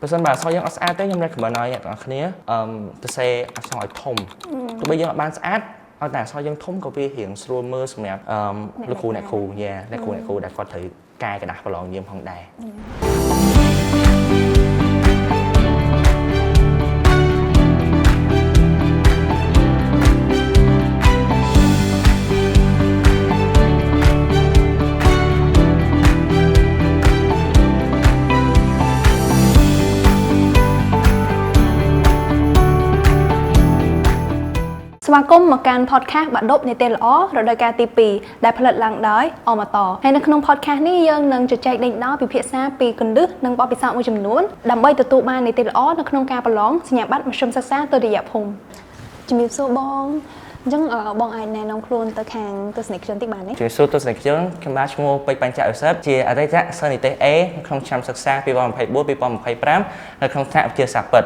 ប្រសិនបើអក្សរយើងអត់ស្អាតទេខ្ញុំ recommend ឲ្យអ្នកទាំងអស់គ្នាទៅសេអក្សរឲ្យធំទោះបីយើងអត់បានស្អាតឲ្យតែអក្សរយើងធំក៏វារៀងស្រួលមើលសម្រាប់លោកគ្រូអ្នកគ្រូដែលគាត់ត្រូវកែกระดาษប្រឡងយើងផងដែរ สมาคมมาการพอดแคสต์บัดดบในเตลอ้อเราโดยการตีปีได้ผลิตหลังได้ออกมาต่อให้ในขนมพอดแคสต์นี้ยังนึงจะแจกเด็กน้อยปีเพียรซาปีกันดึกนึงปอปีศาจมือจำนวนดำใบตัวตัวมาในเตลอ้อในขนมการประลองสัญญาบัตรมาชมซักซ่าตัวเดียบพงจะมีโซ่บองจังบองไอในน้องครูนตะแคงตัวสนิทเชิญที่บ้านนี้จะสู้ตัวสนิทเชิญคำราชโมไปปัญจเสพเจียอะไรจะสนิทเอขนมชามซักซ่าปีบอมไผ่บัวปีบอมไผ่พรามในขนมแทบเจียสับเปิด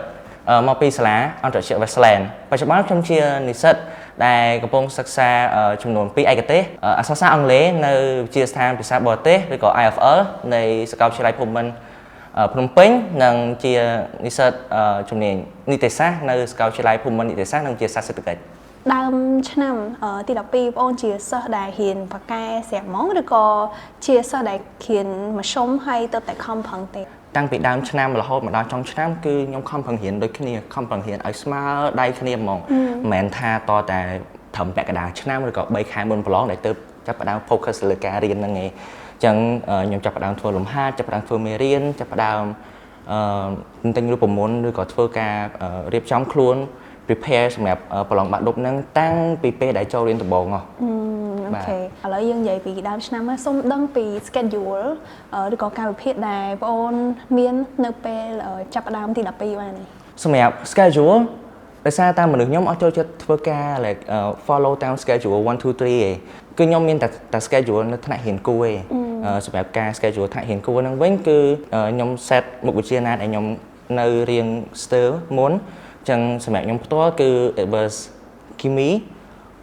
มาปีสลาอันตรายเชื้อไวรัสแลนด์ปัจจุบันชมเชียนิสิตได้กระโปรงศึกษาจำนวนปีไอกเต้อักษรอังกฤษในเชียร์สถานภาษาบอลเต้หรือก็ IFL ในสกาวชิไลพรมมันพนมเป้งนังเชียร์นิสิตจำนวนนิเทศศาสตร์ในสกาวชิไลพรมมันนิเทศศาสตร์นังเชียร์ศาสตร์เศรษฐกิจดำชั้นตีดับปีป้อนเชียร์เสได้เห็นปากกาเสียมองหรือก็เชียร์เสได้เขียนมาชมให้ตัวแต่คำพังเตะตั้งปีดามชั้นมาแล้วพอมาดามจองชั้นคือยมคำพังเห็นโดยขี้เนี่ยคำพังเห็นไอสมาร์ได้ขี้เนี่ยมองแมนท่าต่อแต่ทำแปะกระดาษชั้นหรือก็ใบคายบนปลอกได้เติบจับประดามโฟกัสเลยการเรียนนั่งไงจังยมจับประดามทัวร์ลมห้าจับประดามทัวร์เมเรียนจับประดามตั้งรูปมนหรือก็ทัวร์การเรียบจ้องคล้วนprepare สำหรับปลองบัตรดบนั่งตั้งปีเป้ได้เจ้าเรียนตัวบองอ๋อโอเคแล้วยังใหญ่ปีดาวชั้นมาส้มดังปี schedule หรือก็การประเภทใดป้อนเมียนเนเปจับดาวที่ดับปีว่าไงสำหรับ schedule แต่ซาตามเหมือนย้อมเอาเจ้าจะทัวร์การเลยfollow ตาม schedule 1 2 3คือย้อมมีแต่ schedule ในฐานะเห็นกูสำหรับการ schedule ฐานะเห็นกูนั่งเว้นคือย้อม set มุกวิจัยนั้นไอ้ย้อมในเรียน stir ม้วนจังสมัยยมตัวคือ it was คิมี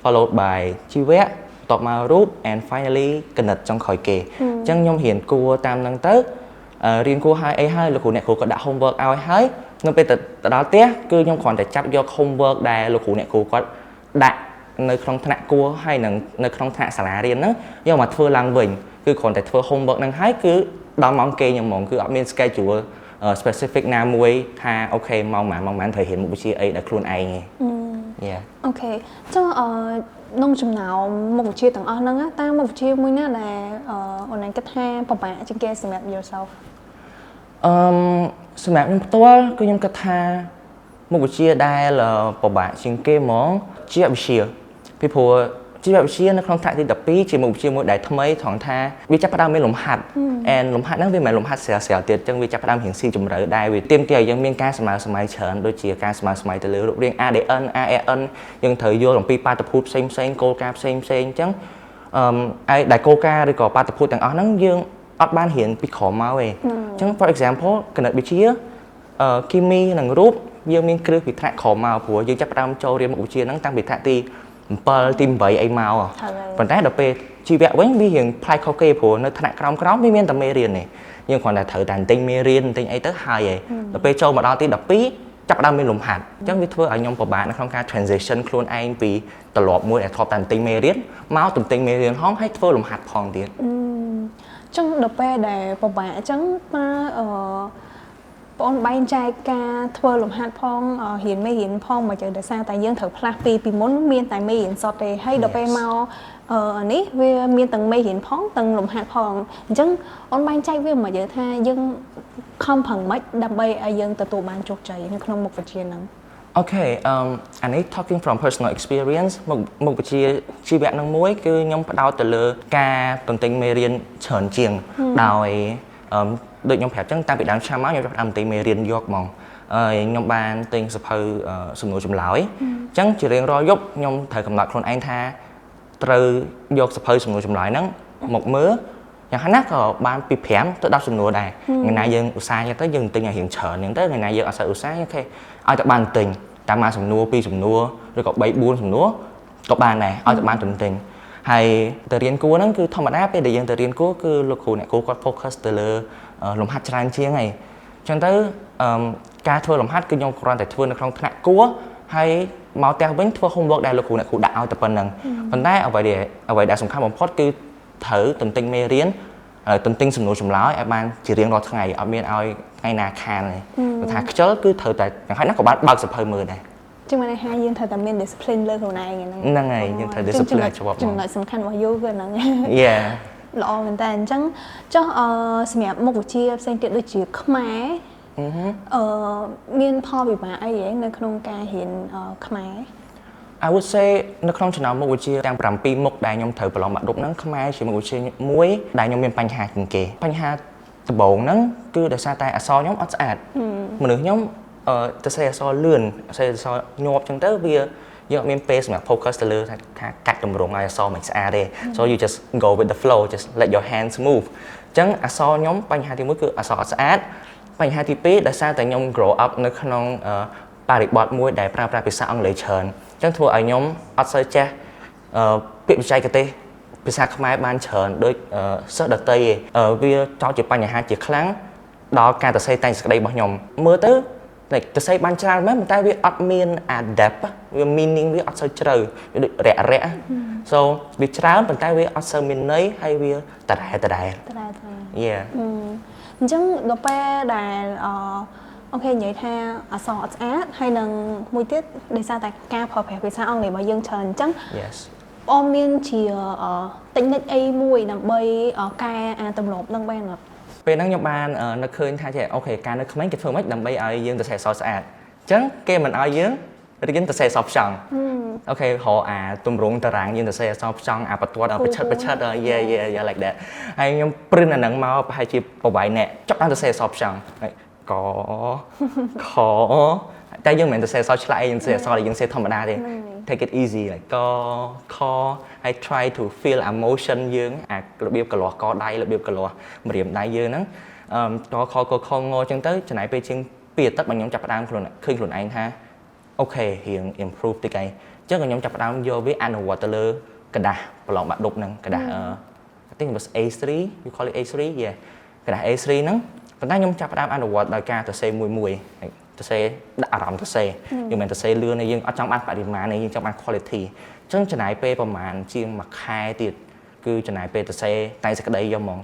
followed by ชีวะต่อมารูป and finally กนัดจังคอยเกจังยมเห็นกูตามนังเตอเรียนกูให้ไอ้ให้ลูกขู่เนี่ยกูก็ด่า homework เอาให้ยมไปแต่ดาวเตี้ยคือยมขอนแต่จับยก homework ได้ลูกขู่เนี่ยกูก็ด่าในครั้งถนัดกูให้หนังในครั้งถนัดสาระเรียนนั้นยมมาทัวร์ลังวิ่งคือขอนแต่ทัวร์ homework นั่งให้คือดาวมองเกยยมมองคือมี schedule specific นามวยท่าโอเคมองหมันเธอเห็นมุกวิชีไอ้แต่ครูนไอ้ไงโอเคจ้าน้องจำหนาวมุกวิชีต่างอ้อนั่งตามมุกวิชีมือหน้าแต่วันนั้นก็ท่าปะปะจังเกสำหรับ yourself สำหรับตัวก็ยังก็ท่ามุกวิชีได้ละปะปะจังเกมองเจี๊ยบวิชีพี่ผัวชีวิตชีในครั้งที่ดับปีชีมุกชีมุกได้ทำไมถอนท่าวิจัยประดามไม่หลงหัดหลงหัดนั่งเป็นหมายหลงหัดเสียเตียจังวิจัยประดามเห็นสิ่งจุ่มเลยได้วิเตรียมเกี่ยวยังมีการสมัยเฉินโดยเฉียการสมัยแต่เรื่องเรียง ADN AEN ยังเถยโยหลงปีปาตะพูดเซ็งโกกาเซ็งจังไอ้ได้โกกาหรือก่อปาตะพูดต่างอ๋อนั่งยังอัดบ้านเห็นปีขอมาเว้จัง for example ขนาดวิจัยคิมีหนังรูปยังมีเครื่องผิดแท้ขอมาผัวยังจับประดามโจเรียนมุกวิจัยนั่งตั้งผิดแท้ตีเปิดทีมใบไอ้เมาอ่ะปัจจัยดับเบิลชีวิตไว้มีอย่างพลายเขาเกยผัวในฐานะกราวไม่มีแต่เมเรียนนี่ยังคนแต่เถอะแต่ติงเมเรียนติงไอ้เตอร์ไฮดับเบิลโจมาดาวตีดับปีจับดาวไม่หลุมหัดจังวิธีไอ้ยมปะบะในครั้งการ transition ครูนไอ้ปีตลอดมวยไอ้ทอปแต่ติงเมเรียนเมาตุ่มติงเมเรียนห้องให้เพื่อหลุมหัดพองเดียนจังดับเบิลได้ปะบะจังมาปอนใบใจกาทัวร์ลมหัดพองเห็นไม่เห็นพองมาเจอแต่ซาแต่ยังเถอะพลาปีม้วนเมียนแต่ไม่เห็นสอดเลยให้ดับไปเมาอันนี้เวียเมียนตึงไม่เห็นพองตึงลมหัดพองจังปอนใบใจเวียมาเจอท่ายังคำผังไม่ดับไปยังตัวบานจุกใจในขนมมุกวิเชียนั้นโอเคอันนี้ talking from personal experience มุกวิเชียชีวิตนังมวยคือยมดาวแต่เลยกาตนติงเมเรียนเฉินเจียงดาวโดยยมแผลจังตามไปดามชาม้ายมทำตีเมเรียนยกมองยมบานติงสะเพอสมุนจุ่มเหลาจังจะเรียนรอยกยมถ่ายกำลังคนไอ้ท่าตรึยกสะเพอสมุนจุ่มเหลานั้นหมกมืออย่างนั้นก็บานปีแผลตัวดาวสมุนได้เงินนายยังอุตสาหยังtớiยังติงอย่างเห็นเฉินยังtớiเงินนายยังอาศัยอุตสาหยังแค่เอาจากบานติงตามมาสมุนปีสมุนหรือก็ใบบุญสมุนตบบานnàyเอาจากบานติงhay แต่เรียนกูนั่นคือธรรมดาไปแต่ยังแต่เรียนกูคือลูกครูเนี่ยกูก็โฟกัสแต่เลยลมหัดจานเชียงไงจนtới ការធ្វើលំហាត់គឺខ្ញុំគ្រាន់តែធ្វើនៅក្នុងថ្នាក់គួរហើយមកផ្ទះវិញធ្វើ homework ដែលលោកគ្រូអ្នកគ្រូដាក់ឲ្យតែប៉ុណ្្នឹងប៉ុន្តែអ្វីដែលសំខាន់បំផុតគឺត្រូវទន្ទិញមេរៀនទន្ទិញសំណួរចម្លើយឲ្យបានជារៀងរាល់ថ្ងៃអត់មានឲ្យថ្ងៃណាខានទេព្រោះថាខ្ជិលគឺត្រូវតែយ៉ាងហោចណាស់ក៏បានបើកសៀវភៅមើលដែរចឹងមានន័យថាយើងត្រូវតែមាន discipline លើខ្លួនឯងហ្នឹងហើយយើងត្រូវ discipline ឲ្យច្បាប់ចំណុចសំខាន់របស់យូគឺហ្នឹង Yeah ល្អមែនតើអញ្ចឹងចុះសម្រាប់មុខវិជ្ជាផ្សេងទៀតដូចជាខ្មែរមានផលវិបាកអីហ៎នៅក្នុងការរៀនខ្មែរ I would say នៅក្នុងចំណោមមុខវិជ្ជាទាំង7មុខដែលខ្ញុំត្រូវប្រឡងបាក់ឌុបហ្នឹងខ្មែរជាមុខវិជ្ជាមួយដែលខ្ញុំមានបញ្ហាជាងគេបញ្ហាដំបូងហ្នឹងគឺដោយសារតែអក្សរខ្ញុំអត់ស្អាតមនុស្សខ្ញុំទៅសេអក្សរលឿនសេអក្សរញាប់ចឹងទៅវាយើងអត់មានពេលសម្រាប់ focus ទៅលើថាកាច់តម្រងឲ្យអក្សរមិនស្អាតទេ so you just go with the flow just let your hands move ចឹងអក្សរខ្ញុំបញ្ហាទី1គឺអក្សរអត់ស្អាតបញ្ហាទី2ដោយសារតែខ្ញុំ grow up នៅក្នុងបរិបទមួយដែលប្រើប្រាស់ភាសាអង់គ្លេសច្រើនចឹងធ្វើឲ្យខ្ញុំអត់សូវចេះពាក្យបច្ចេកទេសភាសាខ្មែរបានច្រើនដូចសិស្សដទៃទេវាចោទជាបញ្ហាជាខ្លាំងដល់ការទៅសេតែងសេចក្តីរបស់ខ្ញុំមើលទៅទៅសេបានច្រើនមែនប៉ុន្តែវាអត់មាន adapt វា meaning វាអត់សូវជ្រៅវាដូចរាក់ so វាច្រើនប៉ុន្តែវាអត់សូវមានន័យហើយវាតដែល Yeah អញ្ចឹងដល់ពេលដែលអូខេនិយាយថាអក្សរអត់ស្អាតហើយនឹងមួយទៀតដោយសារតែការប្រើប្រាស់ភាសាអង់គ្លេសរបស់យើងច្រើនអញ្ចឹង Yes បងមានជាtechnique អីមួយដើម្បីកែអាទម្លាប់នឹងបានអត់ពេលហ្នឹងខ្ញុំបាននឹកឃើញថាចេះអូខេការនៅក្មេងគេធ្វើម៉េចដើម្បីឲ្យយើងទៅសេអក្សរស្អាតអញ្ចឹងគេមិនឲ្យយើងរៀនទៅសេអក្សរផ្ចង់អូខេរកអាទម្រង់តារាងយើងទៅសេអក្សរផ្ចង់អាបន្ទាត់បិឈិតyeah like that ហើយខ្ញុំព្រិនអាហ្នឹងមកប្រហែលជាប្រវែងអ្នកចាប់បានទៅសេអក្សរផ្ចង់កខតែយើងមិនមែនទៅសេអក្សរឆ្លាក់យើងសេអក្សរដែលយើងសេធម្មតាទេ take it easy like កខហើយ try to feel emotion យើងអារបៀបកលាស់កដៃរបៀបកលាស់ម្រាមដៃយើងហ្នឹងកខកខងអញ្ចឹងទៅចំណាយពេលជាង2អាទិត្យមកខ្ញុំចាប់ផ្ដើមឃើញខ្លួនឯងថាអូខេរៀង improve តិចឯងអញ្ចឹងខ្ញុំចាប់ផ្ដើមយកវាអនុវត្តទៅលើกระดาษប្រឡងបាក់ឌុបហ្នឹងกระดาษI think it was A3 you call it A3 yeah กระดาษ A3 ហ្នឹងប៉ុន្តែខ្ញុំចាប់ផ្ដើមអនុវត្តដោយការទៅសេមួយទៅសេដាក់អារម្មណ៍ទៅសេយើងមិនទៅសេលឿនទេយើងអត់ចង់បានបរិមាណទេយើងចង់បាន quality អញ្ចឹងចំណាយពេលប្រហែលជាង1ខែទៀតគឺចំណាយពេលទៅសេតែសេចក្តីយកហ្មង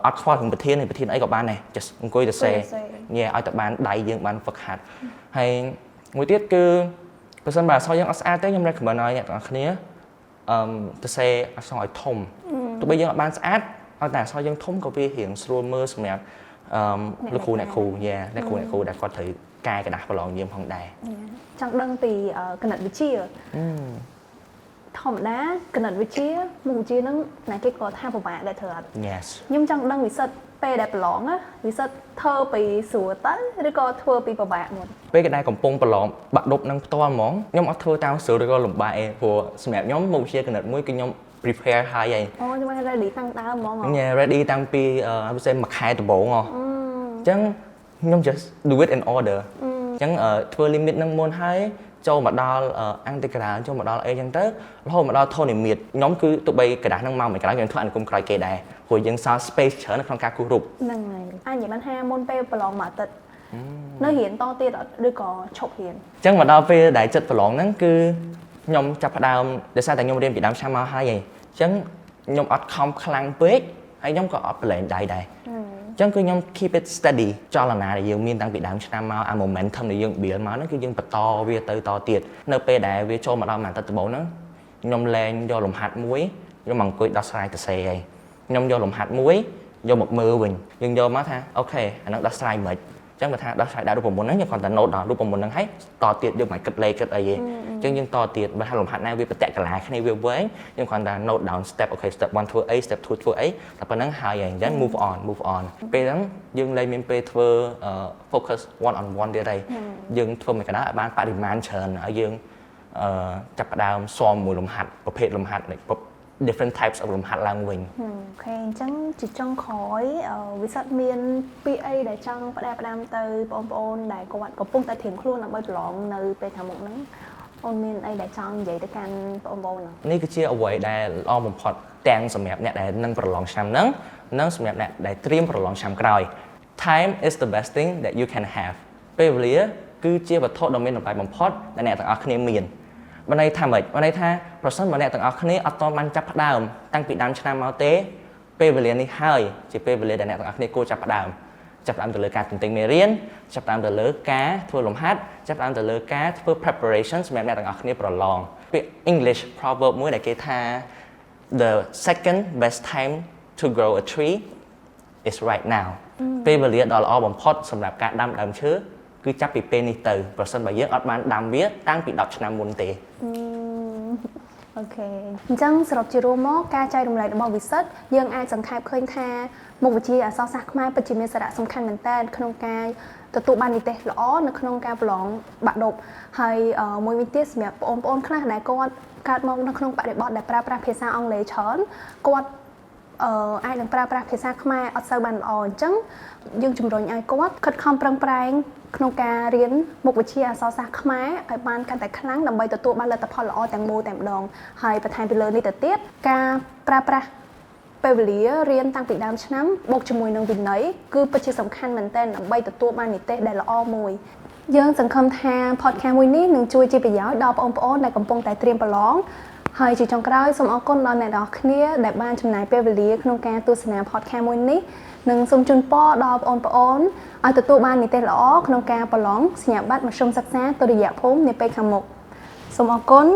អត់ខ្វល់នឹងប្រធានអីក៏បានដែរ just អង្គុយទៅសេញ៉ែឲ្យតែបានដៃយើងបានហ្វឹកហាត់ហើយមួយទៀតគឺបើសិនបើអក្សរយើងអត់ស្អាតទេខ្ញុំ recommend ឲ្យអ្នកទាំងអស់គ្នាទៅសេអក្សរឲ្យធំទោះបីយើងអត់បានស្អាតឲ្យតែអក្សរយើងធំក៏វារៀងស្រួលមើលសម្រាប់លោកគ្រូអ្នកគ្រូដែលគាត់ត្រូវកែกระดาษប្រឡងយើងផងដែរចង់ដឹងពីគណិតវិទ្យាធម្មតាគណិតវិទ្យាមុខវិជ្ជាហ្នឹងណាគេគាត់ថាពិបាកដែរធ្វើអត់ Yes ខ្ញុំចង់ដឹងវិសិទ្ធពេលដែលប្រឡងវិសិទ្ធធ្វើពីស្រួលទៅឬក៏ធ្វើពីពិបាកមុនពេលដែលកំពុងប្រឡងបាក់ឌុបនឹងផ្ទាល់ហ្មងខ្ញុំអត់ធ្វើតាមស្រួលឬក៏លំបាកឯងព្រោះសម្រាប់ខ្ញុំមុខវិជ្ជាគណិតមួយគឺខ្ញុំ prepare ហើយឯងខ្ញុំ ready តាំងដើមហ្មងready តាំងពីមួយខែដំបូងអញ្ចឹងខ្ញុំ just do it in order អញ្ចឹងធ្វើ limit នឹងមុនហើយចូលមកដល់អង្គតិក្រាចូលមកដល់អីចឹងទៅរហូតមកដល់ Tournament ខ្ញុំគឺទោះបីกระดาษនឹងមកមិនក្រោយខ្ញុំធ្វើអនុគមក្រោយគេដែរព្រោះយើងសល់ space ច្រើននៅក្នុងការគូសរូបហ្នឹងហើយអញនិយាយបានថាមុនពេលប្រឡងមួយអាទិត្យនៅរៀនតទៀតអត់ឬក៏ឈប់រៀនអញ្ចឹងមកដល់ពេលដែលចិត្តប្រឡងហ្នឹងគឺខ្ញុំចាប់ផ្ដើមដោយសារតែខ្ញុំរៀនពីដើមឆ្នាំមកហើយអញ្ចឹងខ្ញុំអត់ខំខ្លាំងពេកហើយខ្ញុំក៏អត់ប្រឡែងដៃដែរអញ្ចឹងគឺខ្ញុំ keep it steady ចលនាដែលយើងមានតាំងពីដើមឆ្នាំមកអា momentum ដែលយើង build មកហ្នឹងគឺយើងបន្តវាទៅតទៀតនៅពេលដែលវាចូលមកដល់មួយអាទិត្យដំបូងហ្នឹងខ្ញុំលែងយកលំហាត់មួយខ្ញុំមកអង្គុយដោះស្រាយទៅសេហើយខ្ញុំយកលំហាត់មួយយកមកមើលវិញយើងយកមកថាអូខេអាហ្នឹងដោះស្រាយមិនអញ្ចឹងបើថាដោះស្រាយដាក់រូបមន្តហ្នឹងយើងគ្រាន់តែ note ដល់រូបមន្តហ្នឹងហើយតទៀតយើងមិនគិតលេខគិតអីទេអញ្ចឹងយើងតទៀតបើថាលំហាត់ណាវាប្រតិកលាគ្នាវាវែងយើងគ្រាន់តែ note down step អូខេ step 1ធ្វើអី step 2ធ្វើអីតែប៉ុណ្្នឹងហើយអញ្ចឹង move on ពេលហ្នឹងយើងលែងមានពេលធ្វើ focus one on one ទៀតហើយយើងធ្វើមួយកណ្ដាលឲ្យបានបរិមាណច្រើនឲ្យយើងចាប់ផ្ដើមស៊ាំមួយលំហាត់ប្រភេទលំហាត់ different types of លំហាត់ឡើងវិញអូខេអញ្ចឹងជាចុងក្រោយវិសិទ្ធមានពីអីដែលចង់ផ្ដាំទៅបងប្អូនដែលគាត់កំពុងតែត្រៀមខ្លួនដើម្បីប្រឡងនៅពេលខាងមុខហ្នឹងអូនមានអីដែលចង់និយាយទៅកាន់បងប្អូននេះគឺជាអ្វីដែលល្អបំផុតទាំងសម្រាប់អ្នកដែលនឹងប្រឡងឆ្នាំហ្នឹងនិងសម្រាប់អ្នកដែលត្រៀមប្រឡងឆ្នាំក្រោយ time is the best thing that you can have ពេលវេលាគឺជាវត្ថុដ៏មានតម្លៃបំផុតដែលអ្នកទាំងអស់គ្នាមានបានន័យថាម៉េចបានន័យថាប្រសិនបើអ្នកទាំងអស់គ្នាអត់ទាន់បានចាប់ផ្ដើមតាំងពីដើមឆ្នាំមកទេពេលវេលានេះហើយជាពេលវេលាដែលអ្នកទាំងអស់គ្នាគួរចាប់ផ្ដើមទៅលើការទន្ទេញមេរៀនចាប់ផ្ដើមទៅលើការធ្វើលំហាត់ចាប់ផ្ដើមទៅលើការធ្វើ preparation សម្រាប់អ្នកទាំងអស់គ្នាប្រឡងពាក្យ English proverb មួយដែលគេថា the second best time to grow a tree is right now ពេលវេលាដ៏ល្អបំផុតសម្រាប់ការដាំដើមឈើគឺចាប់ពីពេលនេះទៅប្រសិនបើយើងអត់បានដាំវាតាំងពី10ឆ្នាំមុនទេអូខេអញ្ចឹងសរុបជារួមមកការចែករំលែករបស់វិសិទ្ធយើងអាចសង្ខេបឃើញថាមុខវិជ្ជាអក្សរសាស្ត្រខ្មែរពិតជាមានសារៈសំខាន់មែនទែនក្នុងការទទួលបាននិទ្ទេសល្អនៅក្នុងការប្រឡងបាក់ឌុបហើយមួយវិញទៀតសម្រាប់បងប្អូនខ្លះដែលគាត់កើតមកនៅក្នុងបរិបទដែលប្រើប្រាស់ភាសាអង់គ្លេសច្រើនគាត់អាចនឹងប្រើប្រាស់ភាសាខ្មែរអត់សូវបានល្អអញ្ចឹងយើងជំរុញឲ្យគាត់ខិតខំប្រឹងប្រែងក្នុងការរៀនមុខវិជ្ជាអក្សរសាស្ត្រខ្មែរឲ្យបានកាន់តែខ្លាំងដើម្បីទទួលបានលទ្ធផលល្អទាំងមូលតែម្ដងហើយបន្ថែមពីលើនេះទៅទៀតការប្រើប្រាស់ពេលវេលារៀនតាំងពីដើមឆ្នាំបូកជាមួយនឹងវិន័យគឺពិតជាសំខាន់មែនទែនដើម្បីទទួលបាននិទ្ទេសដែលល្អមួយយើងសង្ឃឹមថា podcast មួយនេះនឹងជួយជាប្រយោជន៍ដល់បងប្អូនដែលកំពុងតែត្រៀមប្រឡងហើយជាចុងក្រោយសូមអរគុណដល់អ្នកទាំងអស់គ្នាដែលបានចំណាយពេលវេលាក្នុងការទស្សនា podcast មួយនេះនិងសូមជូនពរដល់បងប្អូនឲ្យទទួលបាននិទ្ទេសល្អក្នុងការប្រឡងសញ្ញាបត្រមធ្យមសិក្សាទុតិយភូមិនាពេលខាងមុខសូមអរគុណ